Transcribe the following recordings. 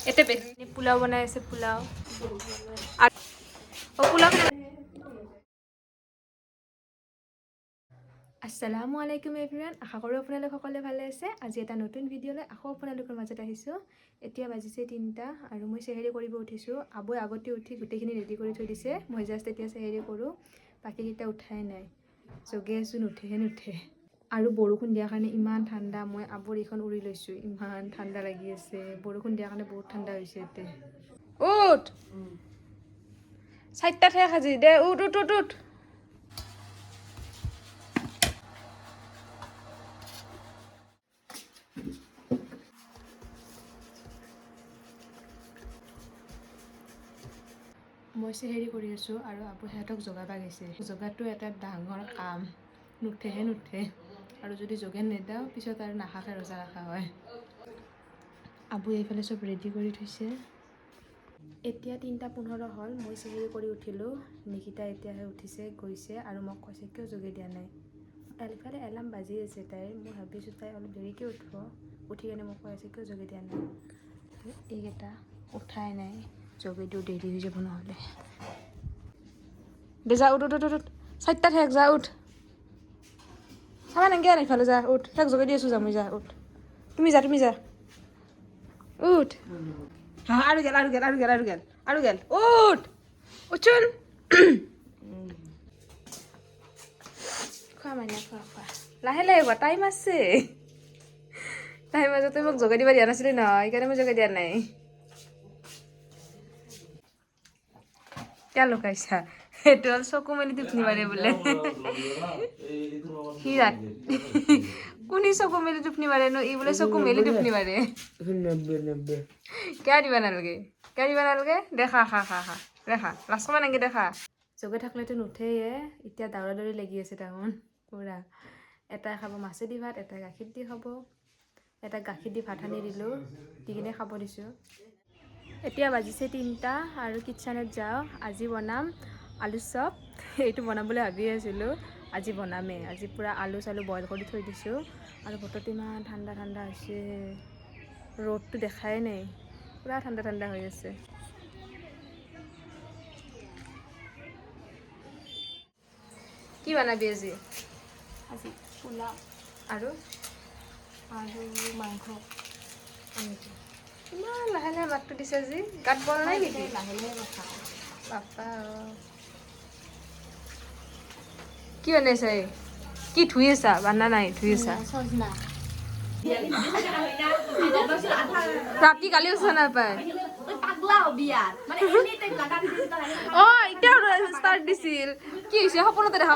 এতে বেছি পোলাও বনাই আছে পোলাও আৰু পোলাও আসসালামু আলাইকুম এভৰিৱান আশা কৰোঁ আপোনালোক সকলোৱে ভালে আছে আজি এটা নতুন ভিডিঅ'লৈ আকৌ আপোনালোকৰ মাজত আহিছোঁ এতিয়া বাজিছে 3টা আৰু মই সেহেৰি কৰিব উঠিছোঁ আবৈ আগতে উঠি গোটেইখিনি ৰেডি কৰি থৈ দিছে মই জাষ্ট এতিয়া সেহেৰি কৰোঁ বাকিকেইটা উঠাই নাই জগে আছোঁ নুঠে আৰু বৰষুণ দিয়াৰ কাৰণে ইমান ঠাণ্ডা মই আবৰ এইখন উৰি লৈছোঁ ইমান ঠাণ্ডা লাগি আছে বৰষুণ দিয়াৰ কাৰণে বহুত ঠাণ্ডা হৈছে এতিয়া উঠ 4টাত হে খাজি দে উঠ মই সেহেৰি কৰি আছোঁ আৰু আবু সিহঁতক জগাব গৈছে জগাটো এটা ডাঙৰ কাম নুঠে আৰু যদি জগে নেদাও পিছত আৰু নাখাকে ৰজা ৰখা হয় আবু এইফালে চব ৰেডি কৰি থৈছে এতিয়া 3:15 হ'ল মই সেহেৰি কৰি উঠিলোঁ নিকিতা এতিয়াহে উঠিছে গৈছে আৰু মোক কৈছে কিয় জগে দিয়া নাই এইফালে এলাৰ্ম বাজি আছে তাই মই ভাবিছোঁ তাই অলপ দেৰিকৈ উঠিব উঠি কেনে মোক কৈ আছে কিয় জগে দিয়া নাই এইকেইটা উঠাই নাই জগে দিও দেৰি হৈ যাব নহ'লে দে যা উঠ 4টাত শেষ যা উঠ চাবা নাংগে আৰু এইফালে যা উঠ তাক জগাই দি আছোঁ যা মই যা উঠ তুমি যা উঠ হা আৰু গেল উঠ উঠচোন খোৱা মানে খোৱা লাহে খোৱা টাইম আছে তাইৰ মাজতে মোক জগাই দিব দিয়া নাছিলি নহয় সেইকাৰণে মই জগাই দিয়া নাই কিয় লুকাইছা সেইটো হ'ল চকু মেলি টোপনি মাৰে বোলে হিৰাত কোনে চকু মেলি টোপনি মাৰে নো ই বোলে চকু মেলি টোপনি মাৰে কিয় দিবা নালাগে দেখা দেখা লাষ্ট মান এনেকৈ দেখা জগে থাকলেতো নুঠেয়ে এতিয়া দৌৰা দৌৰি লাগি আছে তাহোন পুৰা এটাই খাব মাছেদি ভাত এটাই গাখীৰ দি খাব এটা গাখীৰ দি ভাত সানি দিলোঁ দি কিনে খাব দিছোঁ এতিয়া বাজিছে 3টা আৰু কিটচেনত যাওঁ আজি বনাম আলু চপ এইটো বনাবলৈ ভাবি আছিলোঁ আজি বনামেই আজি পূৰা আলু চালু বইল কৰি থৈ দিছোঁ আৰু বতৰটো ইমান ঠাণ্ডা হৈছে ৰ'দটো দেখাই নাই পূৰা ঠাণ্ডা হৈ আছে কি বনাবি আজি পোলাও আৰু মাংস ইমান লাহে মাতটো দিছে আজি গাত বল নাই নেকি লাহে বাপা কি বনাইছা কি ধুই আছা বানা নাই ধুই আছা ৰাতি কালি উঠা নাপায় এতিয়া ষ্টাৰ্ট দিছিল কি হৈছে সপোনতে দেখা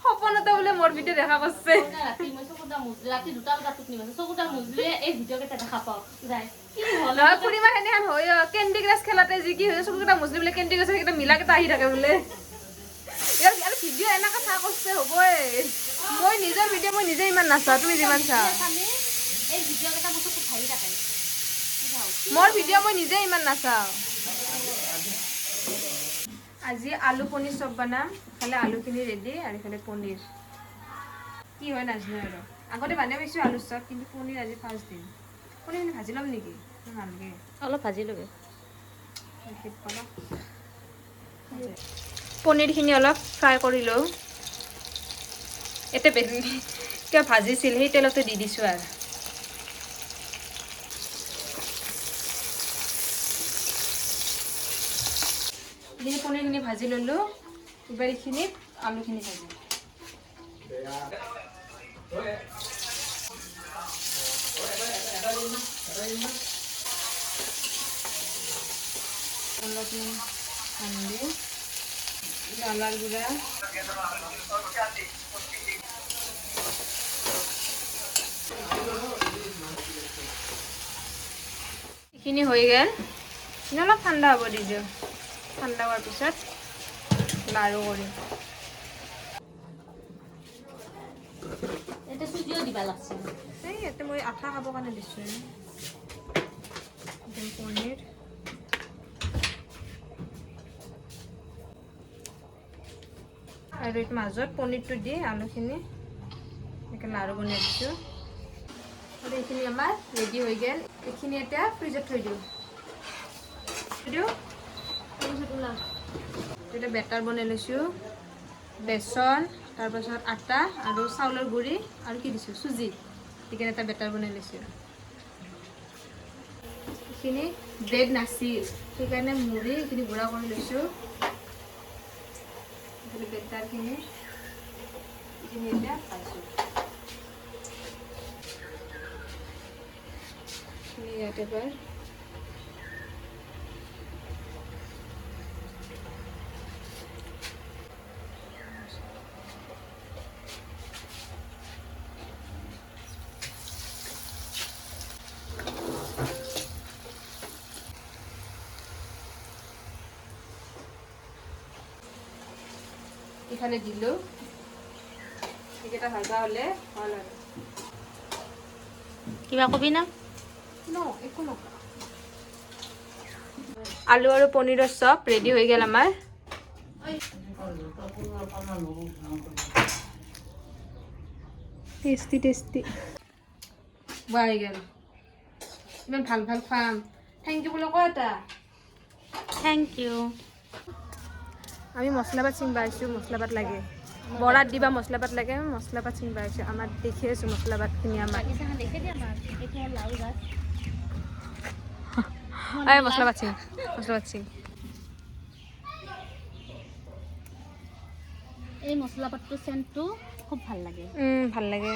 সপোনতে বোলে মোৰ ভিডিঅ' দেখা পাচ্ছে খুড়ীমা সেনেহেন হয় কেণ্ডি ক্ৰাছ খেলাতে যি কি হয় চকুকেইটা মুছলি বোলে কেণ্ডি ক্ৰাছৰ কেইটা মিলাকেইটা আহি থাকে বোলে আৰু ভিডিঅ' এনেকৈ চা কৰিছে হ'বই মই নিজৰ ভিডিঅ' মই নিজে ইমান নাচাওঁ তুমি যিমান চা মোৰ ভিডিঅ' মই নিজে ইমান নাচাওঁ আজি আলু পনীৰ চব বনাম ইফালে আলুখিনি ৰেডি আৰু ইফালে পনীৰ কি হয় নাজানো আৰু আগতে বনাই পাইছোঁ আলু চব কিন্তু পনীৰ আজি ফাৰ্ষ্ট দিম পনীৰখিনি ভাজি ল'ম নেকি নালাগে অলপ ভাজি ল'বি পনীৰখিনি অলপ ফ্ৰাই কৰি লওঁ এতিয়া কিয় ভাজিছিল সেই তেলতে দি দিছোঁ আৰু এইখিনি পনীৰখিনি ভাজি ল'লোঁ এইবাৰ এইখিনিত আলুখিনি ভাজিম অলপমান সানি জ্বালাৰ গুড়া এইখিনি হৈ গ'ল অলপ ঠাণ্ডা হ'ব দি দিওঁ ঠাণ্ডা হোৱাৰ পিছত লাৰু কৰিম এই ইয়াতে মই আঠা খাবৰ কাৰণে দিছোঁ পনীৰ আৰু মাজত পনীৰটো দি আলুখিনি এনেকৈ লাৰু বনাই দিছোঁ আৰু এইখিনি আমাৰ ৰেডি হৈ গ'ল। এইখিনি এতিয়া ফ্ৰিজত থৈ দিওঁ। এতিয়া বেটাৰ বনাই লৈছোঁ। বেচন, তাৰপাছত আটা আৰু চাউলৰ গুড়ি আৰু কি দিছোঁ চুজি এইখিনি এটা বেটাৰ বনাই লৈছোঁ। এইখিনি ব্ৰেড নাছিল সেইকাৰণে মুড়ি এইখিনি গুড়া কৰি লৈছোঁ। বেটাৰখিনি এইখিনি এতিয়া পাইছোঁ ইয়াতে এবাৰ এখানে দিলো এইকেইটা ভাজা হলে ভাল আৰু কিবা কবি না একো নকওঁ। আলু আৰু পনীৰৰ চপ ৰেডি হৈ গ'ল আমাৰ। টেষ্টি টেষ্টি হৈ গ'ল। ইমান ভাল ভাল খাম। থেংক ইউ বুলি কয় এটা। Thank you. আমি মছলাপাত চিংবা আহিছোঁ। মছলাপাত লাগে বৰাত দিবা মছলাপাত লাগে। মছলাপাত চিংবা আহিছোঁ। আমাৰ দেখি আছোঁ মছলাপাতখিনি আমাৰ মছলাপাত চিং মছলাপাত চিং। এই মছলাপাতটো চেণ্টটো খুব ভাল লাগে। ভাল লাগে।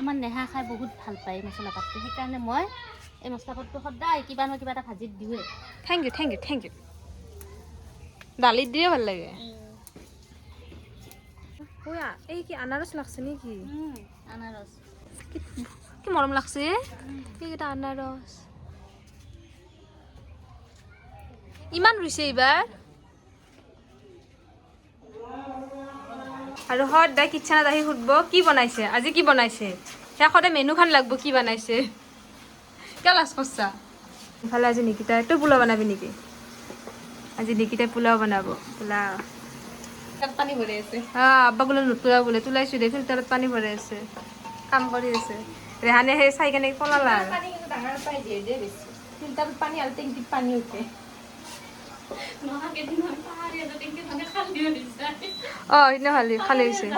আমাৰ নেহা খাই বহুত ভাল পায় মছলাপাতটো, সেইকাৰণে মই এই মছলাপাতটো সদায় কিবা নহয় কিবা এটা ভাজিত দিওঁৱে। Thank you thank you thank you. দালিত দিয়ে ভাল লাগে। এই কি আনাৰস লাগছে নেকি? আনাৰস কি মৰম লাগছে এইকেইটা আনাৰস। ইমান ৰুইছে এইবাৰ। আৰু সদায় কিটচেনত আহি সুধিব কি বনাইছে আজি, কি বনাইছে। শেষতে মেনুখন লাগব কি বনাইছে। কিয় লাজ কৰছা? ইফালে আজি নিকিতাই তই পোলাও বনাবি নেকি? আজি নিকিতাই পোলাও বনাব। পোলাও পানী ভৰাই আছে। আব্বা বোলে নুতোলা বোলে। তোলাইছোঁ দে ফিল্টাৰত পানী ভৰাই আছে। কাম কৰি আছে। ৰেহানে সেই চাই কেনে পলালা আৰু ফিল্টাৰত পানী আৰু টেংকিত পানী উঠে। সিদিনা খালি হৈছে।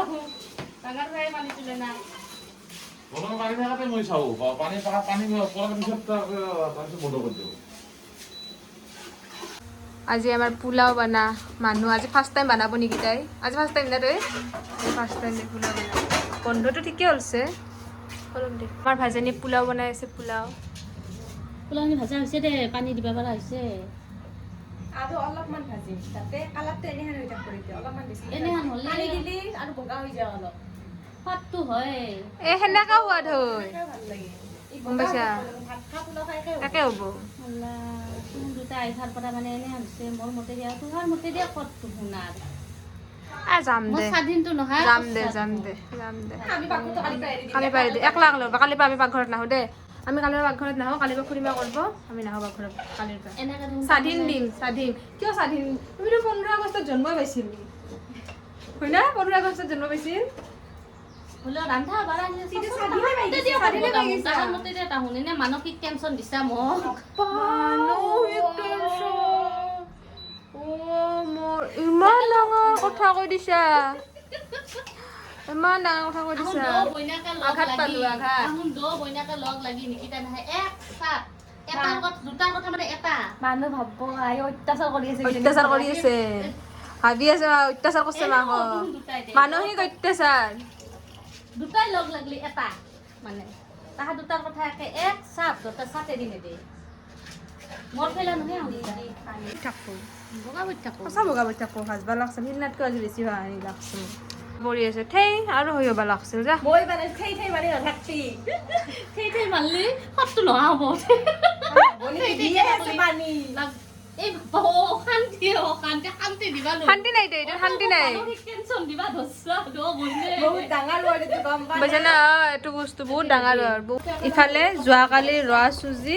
আজি আমাৰ পোলাও বনা মানুহ আজি ফাৰ্ষ্ট টাইম বনাব নেকি তাই। আজি ফাৰ্ষ্ট টাইম না তই? ফাৰ্ষ্ট টাইম পোলাও বনাব। বন্ধটো ঠিকে হৈছে। আমাৰ ভাজনী পোলাও বনাই আছে। পোলাওখিনি ভাজা হৈছে দে, পানী দিব পৰা হৈছে। আৰু অলপমান ভাজিম তাতে কালাৰটো এনেহেন হৈ থাক কৰি দিওঁ। অলপমান বেছি এনেহেন হ'লে পানী দিলি আৰু বগা হৈ যায় অলপ। সোৱাদটো হয়। সেনেকা সোৱাদ হয়। ভাল লাগে গম পাইছা? একে হ'ব। দুটা আইঠাৰ পৰা মানে এনে হৈছে মোৰ মতে দিয়া তোমাৰ মতে দিয়া ক'তটো শুনাৰ যাম দে স্বাধীনটো নহয়। যাম দে কালি পাৰি দে 1 লাখ ল'ব। কালিৰ পৰা আমি পাকঘৰত নাহোঁ দে। আমি কালিৰ পৰা পাকঘৰত নাহোঁ। কালিৰ পৰা খুৰীমা কৰিব। আমি নাহোঁ পাকঘৰত কালিৰ পৰা। স্বাধীন দিম স্বাধীন। কিয় স্বাধীন? তুমিতো 15 আগষ্টত জন্ম পাইছিল হয় না? 15 আগষ্টত জন্ম পাইছিল। মানসিক টেনচন দিছা মোক। ইমান ডাঙৰ কথা কৈ দিছা। ইমান ডাঙৰ কথা কৈ দিছা। আঘাত পালো আঘাত। লগ লাগি নিকিতা নহয় এটাৰ কথা দুটাৰ কথা মানে এটা মানুহ ভাবব অত্যাচাৰ কৰি আছে। ভাবি আছে অত্যাচাৰ কৰিছে মাকক। মানসিক অত্যাচাৰ। দুটাই লগ লাগলি এটা মানে তাহাঁ দুটাৰ কথা একে এক চাপ দুটা চাপ এৰি নেদে। মোৰ ফেলা নহয় থাকো বগা বৈ থাকো সঁচা বগা বৈ থাকো। ভাজবা লাগছে সিদিনাতকৈ আজি বেছি ভাল লাগছে। পৰি আছে ঠেই আৰু হৈ হ'ব লাগছিল যা। মই মানে ঠেই মাৰি নাথাকবি। ঠেই মাৰলি সবটো নহা হ'ব। শান্তি নাই দে এইটো শান্তি নাই। বুজা না এইটো বস্তু বহুত ডাঙৰ হয়। ইফালে যোৱাকালি ৰোৱা চুজি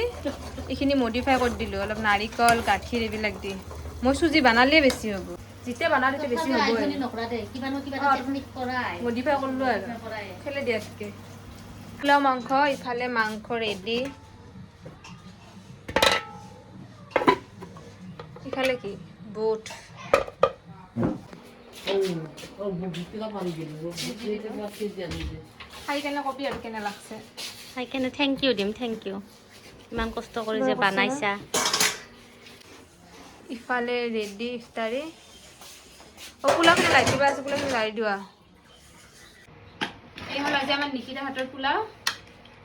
এইখিনি মডিফাই কৰি দিলোঁ অলপ নাৰিকল গাখীৰ এইবিলাক দি। মই চুজি বনালেই বেছি হ'ব। যেতিয়া বনাওঁ তেতিয়া বেছি তথাপিও হ'বই আইজনী নকৰা দেই কিবা নহয় কিবা এটা টেকনিক কৰাই মডিফাই কৰিলোঁ আৰু কৰাই খেলে দিয়াতকৈ পোলাও মাংস ইফালে মাংস ৰেডি ইফালে কি বুট খাই কেনে কবি আৰু কেনে লাগছে খাই কেনে থেংক ইউ দিম থেংক ইউ ইমান কষ্ট কৰি যে বনাইছা ইফালে ৰেডি ইফতাৰী পোলাওখিনি লাই দিবা আছে পোলাওখিনি লাই দিবা এই হ'ল আজি আমাৰ নিকিতা হাতৰ পোলাও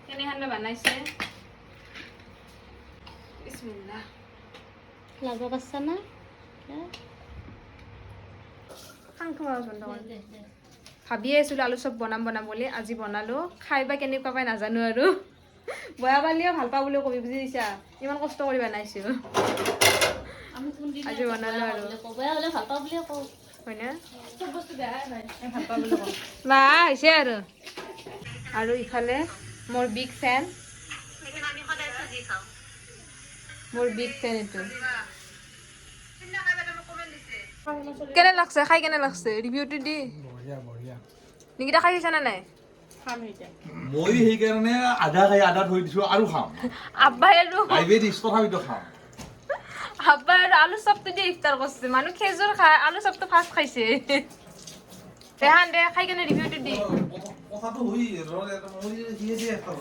কেনেধৰণে বনাইছে বিসমিল্লাহ লাগব পাৰছা না ভাবিয়ে আছিলোঁ আলু চব বনাম বুলি আজি বনালোঁ খাই বা কেনেকুৱা পাই নাজানো আৰু বয়া পালিও ভাল পাওঁ বুলিও কবি বুজি দিছা ইমান কষ্ট কৰি বনাইছোঁ আজি বনালোঁ আৰু হয়নে বা হৈছে আৰু ইফালে মোৰ বিগ ফেন এইটো কেনে লাগছে খাই কেনে লাগছে ৰিভিউটো দি নিকিতা খাই দিছা নে নাই মই সেইকাৰণে আধা খাই আধা থৈ দিছো আৰু খাম আব্বাই আৰু ডায়েবেটিছ তথাপিতো খাম আব্বাই আৰু আলু চপটো দিয়ে ইফতাৰ কৰিছে মানুহ খেজুৰ খাই আলু চপটো ফাৰ্ষ্ট খাইছে ৰেহান দে খাই কেনে ৰিভিউটো দি কথাটো হৈ মই সিয়ে দিয়ে একটা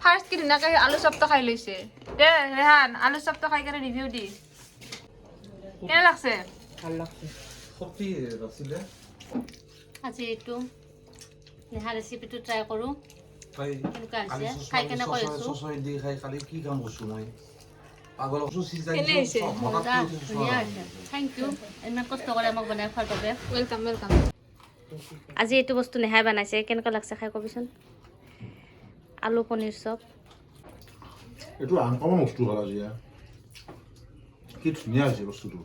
ফাৰ্ষ্ট কি ধুনীয়াকৈ আলু চপটো খাই লৈছে দে ৰেহান আলু চপটো খাই কেনে ৰিভিউ দি কেনে লাগছে ভাল লাগছে শক্তি আছিলে আজি এইটো নেহা ৰেচিপিটো ট্ৰাই কৰোঁ খাই কেনেকুৱা হৈছে খাই কেনে কৈ আছোঁ চচই দি খাই খালি কি কাম কৰিছো মই পাগল হৈছো সিজাই কেনে হৈছে? ধুনীয়া হৈছে থেংক ইউ ইমান কষ্ট কৰি আমাক বনাই খোৱাৰ বাবে ৱেলকাম আজি এইটো বস্তু নেহাই বনাইছে কেনেকুৱা লাগছে খাই কবিচোন আলু পনীৰ চপ এইটো আনকমন বস্তু হ'ল আজি কি ধুনীয়া হৈছে বস্তুটো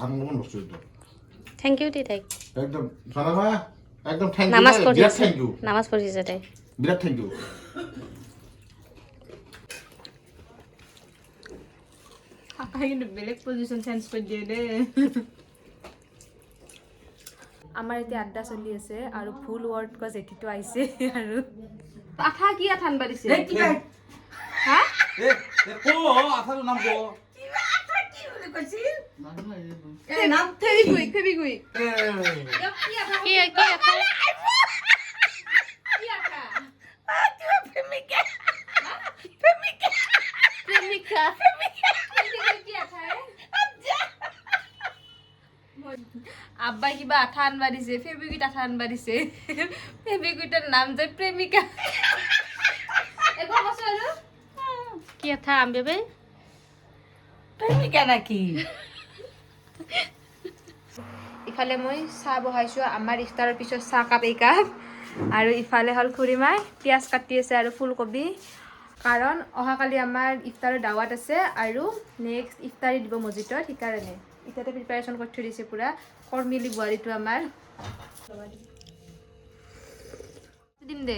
আনকমন বস্তু এইটো থেংক ইউ দি তাইক একদম সাৰামা একদম থ্যাংক ইউ নামাজ পঢ়ি বিৰাট আছে থ্যাংক ইউ নামাজ পঢ়িছে তাই বিৰাট থ্যাংক ইউ কাকাই কিন্তু বেলেগ পজিশ্যন চেঞ্জ কৰি দিয়ে দেই আমাৰ এতিয়া আড্ডা চলি আছে আৰু ফুল ৱৰ্ড ক জেঠিটো আহিছে আৰু আঠা কি আঠা আনবা দিছে হা এ কো আঠাটো নাম কো ফেবিকুইক কি আঠা প্ৰেমিকা আব্বাই কিবা আঠা আনবা দিছে ফেবিকুইট আঠা আনবা দিছে ফেবিকুইটৰ নাম যে প্ৰেমিকা একো কৈছো আৰু কি আঠা আম বেবে প্ৰেমিকা নাকি ইফালে মই চাহ বহাইছোঁ আমাৰ ইফতাৰৰ পিছত চাহ কাপ একাপ আৰু ইফালে হ'ল খুৰীমাই পিঁয়াজ কাটি আছে আৰু ফুলকবি কাৰণ অহাকালি আমাৰ ইফতাৰৰ দাৱাত আছে আৰু নেক্সট ইফতাৰী দিব মছজিদত সেইকাৰণে এতিয়াতে প্ৰিপাৰেশ্যন কৰি থৈ দিছে পূৰা কৰ্মিলি বোৱাৰীটো আমাৰ দিম দে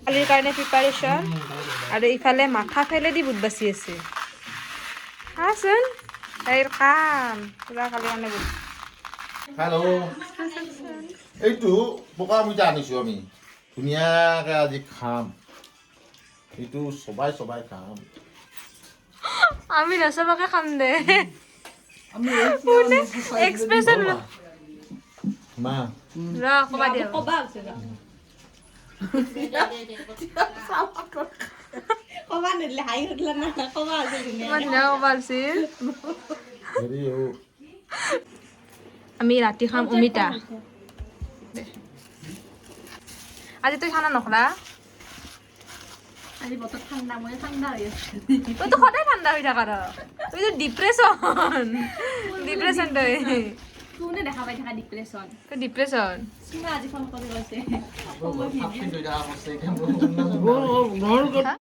কালিৰ কাৰণে প্ৰিপাৰেশ্যন আৰু ইফালে মাথা ফেলেদি বুট বাচি আছে চাচোন তাইৰ কাম পূৰা কালিৰ কাৰণে বুট হেল্ল' এইটো পকা মিঠা আনিছো আমি ধুনীয়াকৈ আজি খাম এইটো চবাই খাম আমি নচবাকে খাম দে আমি এক্সপ্ৰেছন মা ৰ ক'বা দিয়া ক'বা নিদিলে হাঁহি উঠিলে না ক'বা আজি ধুনীয়া ইমান ধুনীয়া ক'বা আছিল হেৰি আমি ৰাতি খাম অমিতা আজি তই খানা নখলা আজি বতৰ ঠাণ্ডা মই ঠাণ্ডা হৈ আছে তইতো সদায় ঠাণ্ডা হৈ থাকা তইতো ডিপ্ৰেশ্যন তই কোনে দেখা পাই থকা ডিপ্ৰেশ্যন তই ডিপ্ৰেশ্যন চিনা আজি ফোন কৰি কৈছে ভাত কিন্তু